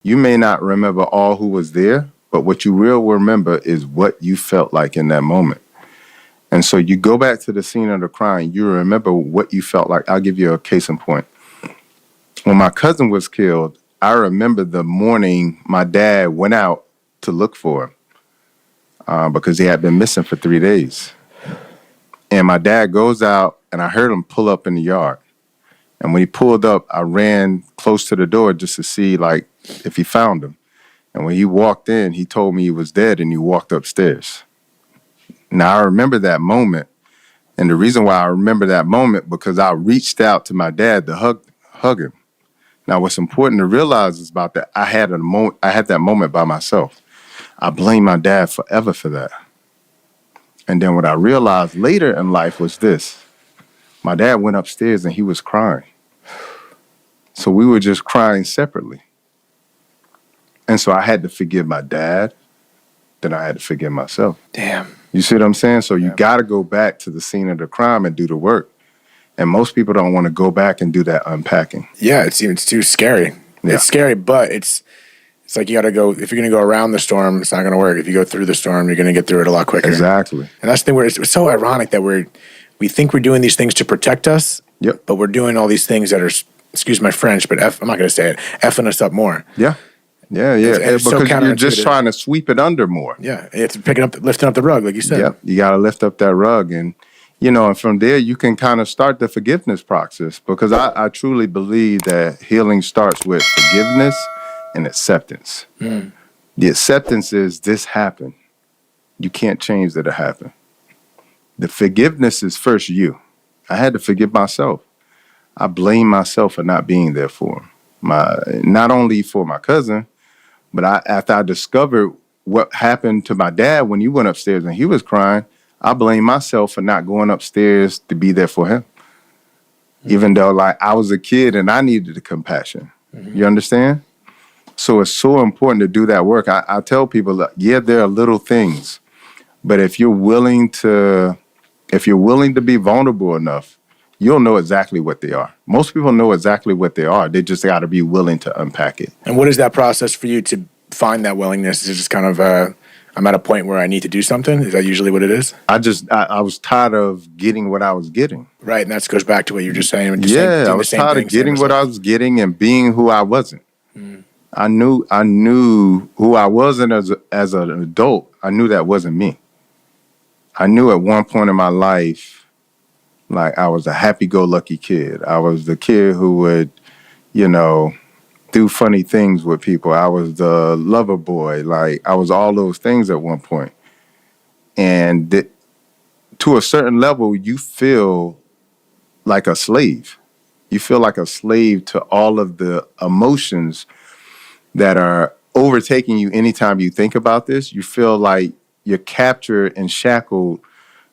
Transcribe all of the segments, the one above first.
You may not remember all who was there, but what you will remember is what you felt like in that moment. And so you go back to the scene of the crime, you remember what you felt like. I'll give you a case in point. When my cousin was killed, I remember the morning my dad went out to look for him because he had been missing for 3 days. And my dad goes out, and I heard him pull up in the yard. And when he pulled up, I ran close to the door just to see, like, if he found him. And when he walked in, he told me he was dead, and he walked upstairs. Now, I remember that moment. And the reason why I remember that moment, because I reached out to my dad to hug him. Now, what's important to realize is about that I had that moment by myself. I blame my dad forever for that. And then what I realized later in life was this. My dad went upstairs and he was crying. So we were just crying separately. And so I had to forgive my dad. Then I had to forgive myself. Damn. You see what I'm saying? So you got to go back to the scene of the crime and do the work. And most people don't want to go back and do that unpacking. Yeah, it's too scary. Yeah. It's scary, but it's like you got to go, if you're going to go around the storm, it's not going to work. If you go through the storm, you're going to get through it a lot quicker. Exactly. And that's the thing where it's so ironic that we think we're doing these things to protect us, but we're doing all these things that are, excuse my French, but I'm not going to say it, effing us up more. Yeah. Because so you're just trying to sweep it under more. Yeah, it's lifting up the rug, like you said. Yep, you got to lift up that rug. And, and from there, you can kind of start the forgiveness process, because I truly believe that healing starts with forgiveness and acceptance. The acceptance is this happened. You can't change that it happened. The forgiveness is first you. I had to forgive myself. I blame myself for not being there for him. Not only for my cousin, but after I discovered what happened to my dad when he went upstairs and he was crying, I blame myself for not going upstairs to be there for him. Even though, like, I was a kid and I needed the compassion. You understand? So it's so important to do that work. I tell people, there are little things, but if you're willing to be vulnerable enough, you'll know exactly what they are. Most people know exactly what they are. They just got to be willing to unpack it. And what is that process for you to find that willingness? Is it just kind of, I'm at a point where I need to do something? Is that usually what it is? I was tired of getting what I was getting. Right, and that goes back to what you were just saying. I was tired of getting what I was getting and being who I wasn't. I knew who I wasn't as an adult. I knew that wasn't me. I knew at one point in my life, like, I was a happy-go-lucky kid. I was the kid who would, do funny things with people. I was the lover boy. Like, I was all those things at one point. And to a certain level, you feel like a slave. You feel like a slave to all of the emotions that are overtaking you anytime you think about this. You feel like you're captured and shackled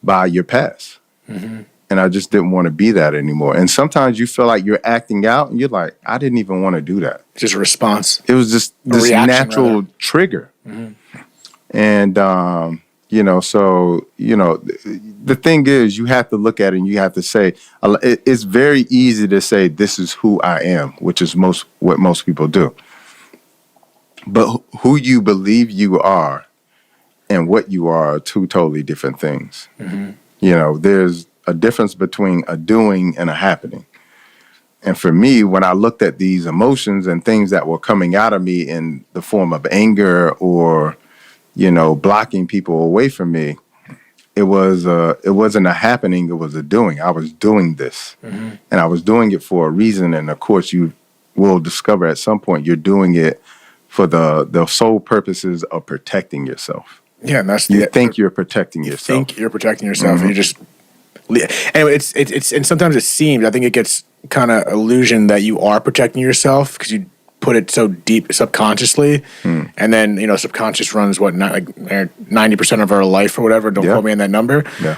by your past. And I just didn't want to be that anymore. And sometimes you feel like you're acting out and you're like, I didn't even want to do that. Just a response. It was just this natural trigger. And, the thing is, you have to look at it and you have to say, it's very easy to say, this is who I am, which is what most people do. But who you believe you are and what you are two totally different things. There's a difference between a doing and a happening. And for me, when I looked at these emotions and things that were coming out of me in the form of anger or, blocking people away from me, it wasn't a happening, it was a doing. I was doing this. And I was doing it for a reason. And of course, you will discover at some point you're doing it for the sole purposes of protecting yourself. Yeah, and that's you think you're protecting yourself. Think you're protecting yourself, and you just anyway. It's and sometimes it seems, I think it gets kind of illusion that you are protecting yourself because you put it so deep subconsciously, and then subconscious runs 90% of our life or whatever. Don't quote me on that number. Yeah.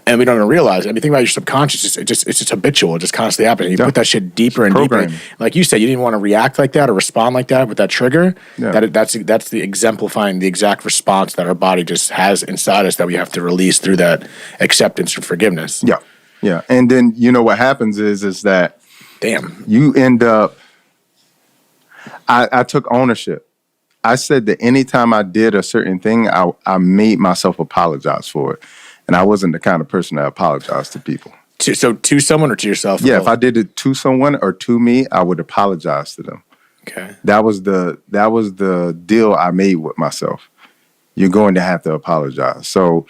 And we don't even realize it. I mean, think about your subconscious. It's just habitual. It just constantly happens. You put that shit deeper and deeper. Like you said, you didn't want to react like that or respond like that with that trigger. Yeah. That's the exemplifying the exact response that our body just has inside us that we have to release through that acceptance and forgiveness. Yeah, yeah. And then what happens is that damn, you end up I took ownership. I said that anytime I did a certain thing, I made myself apologize for it. And I wasn't the kind of person that apologized to people. To someone or to yourself? Yeah, if I did it to someone or to me, I would apologize to them. Okay. That was the deal I made with myself. You're going to have to apologize. So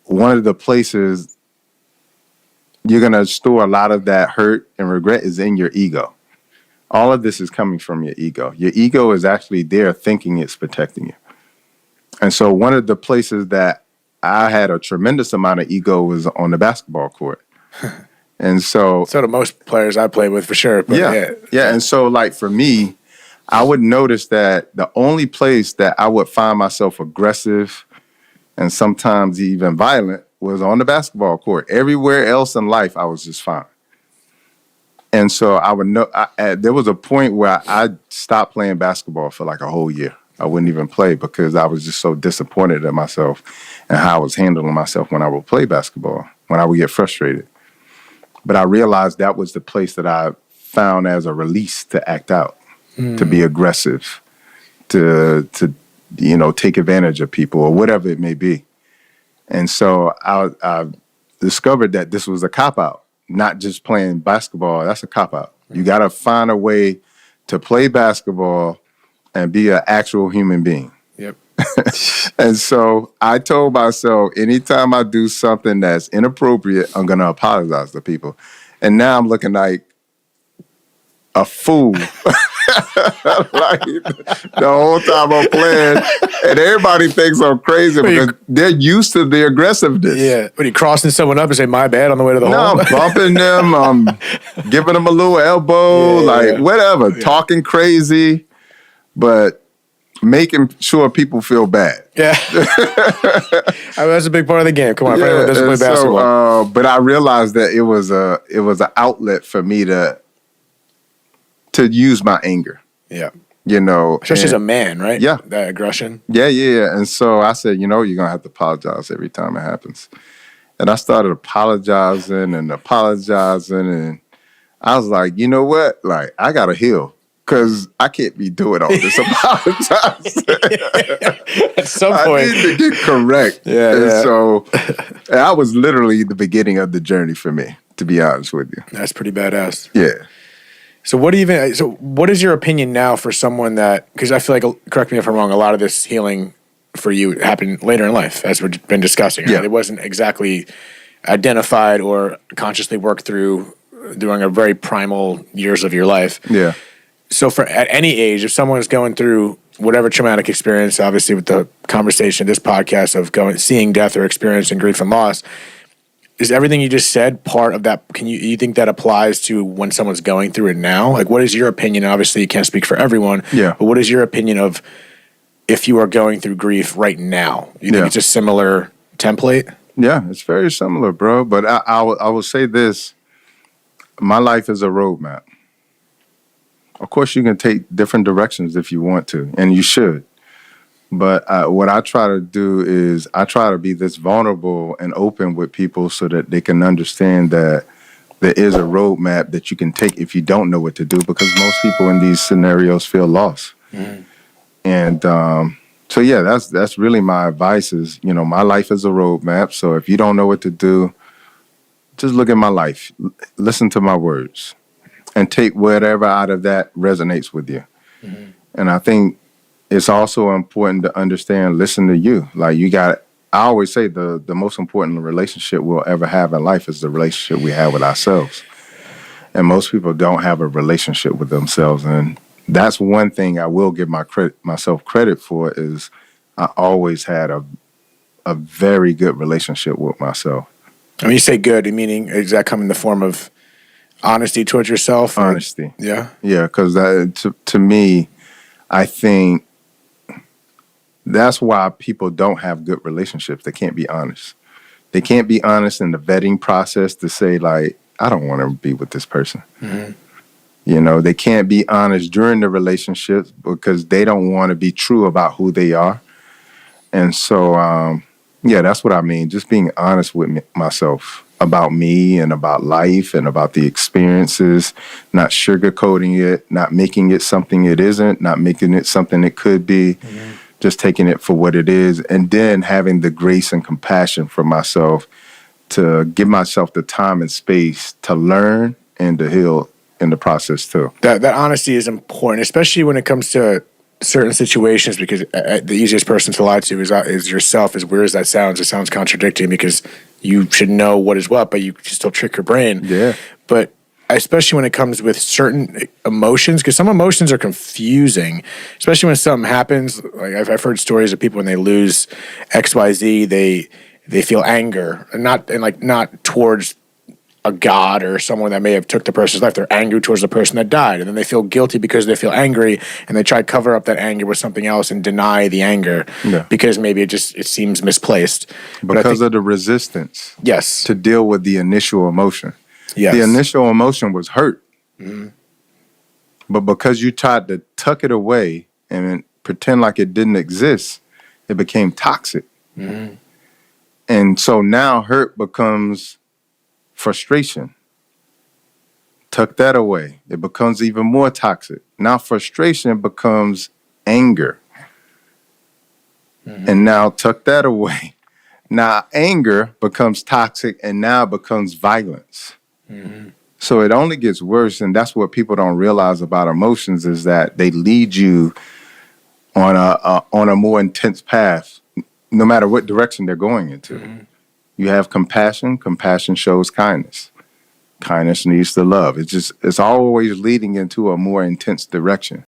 one of the places you're going to store a lot of that hurt and regret is in your ego. All of this is coming from your ego. Your ego is actually there thinking it's protecting you. And so one of the places that I had a tremendous amount of ego was on the basketball court. And so do most players I play with, for sure. But yeah. And so, like, for me, I would notice that the only place that I would find myself aggressive and sometimes even violent was on the basketball court. Everywhere else in life, I was just fine. And so I would know. There was a point where I stopped playing basketball for like a whole year. I wouldn't even play because I was just so disappointed at myself and how I was handling myself when I would play basketball, when I would get frustrated. But I realized that was the place that I found as a release to act out, to be aggressive, to take advantage of people or whatever it may be. And so I discovered that this was a cop-out, not just playing basketball. That's a cop-out. You got to find a way to play basketball and be an actual human being. Yep. And so I told myself, anytime I do something that's inappropriate, I'm going to apologize to people. And now I'm looking like a fool. Like, the whole time I'm playing, and everybody thinks I'm crazy because they're used to the aggressiveness. Yeah. When you crossing someone up and say, my bad, on the way to the hole? No, I'm bumping them. I'm giving them a little elbow, whatever, talking crazy, but making sure people feel bad. Yeah. I mean, that's a big part of the game. Come on, everyone doesn't play basketball. But I realized that it was an outlet for me to use my anger. Yeah. Especially as a man, right? Yeah. That aggression. Yeah. And so I said, you're going to have to apologize every time it happens. And I started apologizing, and I was like, you know what? Like, I got to heal. Because I can't be doing all this apologizing. At some point. I need to get correct. Yeah. So that was literally the beginning of the journey for me, to be honest with you. That's pretty badass. Yeah. So what is your opinion now for someone that, because I feel like, correct me if I'm wrong, a lot of this healing for you happened later in life, as we've been discussing. Right? Yeah. It wasn't exactly identified or consciously worked through during a very primal years of your life. Yeah. So at any age, if someone's going through whatever traumatic experience, obviously with the conversation, this podcast of seeing death or experiencing grief and loss, is everything you just said part of that? You think that applies to when someone's going through it now? Like, what is your opinion? Obviously, you can't speak for everyone. Yeah. But what is your opinion of if you are going through grief right now? You think it's a similar template? Yeah, it's very similar, bro. But I will say this. My life is a roadmap. Of course, you can take different directions if you want to, and you should. But what I try to do is I try to be this vulnerable and open with people so that they can understand that there is a roadmap that you can take if you don't know what to do, because most people in these scenarios feel lost. Mm. And so, yeah, that's really my advice is, my life is a roadmap. So if you don't know what to do, just look at my life, listen to my words, and take whatever out of that resonates with you. Mm-hmm. And I think it's also important to understand, listen to you. Like, I always say the most important relationship we'll ever have in life is the relationship we have with ourselves. And most people don't have a relationship with themselves. And that's one thing I will give myself credit for is I always had a very good relationship with myself. When you say good, meaning, does that come in the form of honesty towards yourself? Honesty. Yeah? Yeah, because to me, I think that's why people don't have good relationships. They can't be honest. They can't be honest in the vetting process to say, like, I don't want to be with this person. Mm-hmm. They can't be honest during the relationship because they don't want to be true about who they are. And so, yeah, that's what I mean. Just being honest with myself about me and about life and about the experiences, not sugarcoating it, not making it something it isn't, not making it something it could be, just taking it for what it is, and then having the grace and compassion for myself to give myself the time and space to learn and to heal in the process too. That honesty is important, especially when it comes to certain situations, because the easiest person to lie to is yourself. As weird as that sounds, it sounds contradicting because you should know what is what, but you still trick your brain. Yeah. But especially when it comes with certain emotions, because some emotions are confusing, especially when something happens. Like I've heard stories of people when they lose XYZ, they feel anger, and not towards a god or someone that may have took the person's life. They're angry towards the person that died, and then they feel guilty because they feel angry, and they try to cover up that anger with something else and deny the anger because maybe it seems misplaced. Because of the resistance. Yes. To deal with the initial emotion. Yes. The initial emotion was hurt. But because you tried to tuck it away and pretend like it didn't exist, it became toxic. And so now hurt becomes frustration. Tuck that away. It becomes even more toxic. Now frustration becomes anger. And now tuck that away. Now anger becomes toxic and now becomes violence. So it only gets worse, and that's what people don't realize about emotions, is that they lead you on a more intense path, no matter what direction they're going into. You have compassion. Compassion shows kindness. Kindness leads to love. It's always leading into a more intense direction.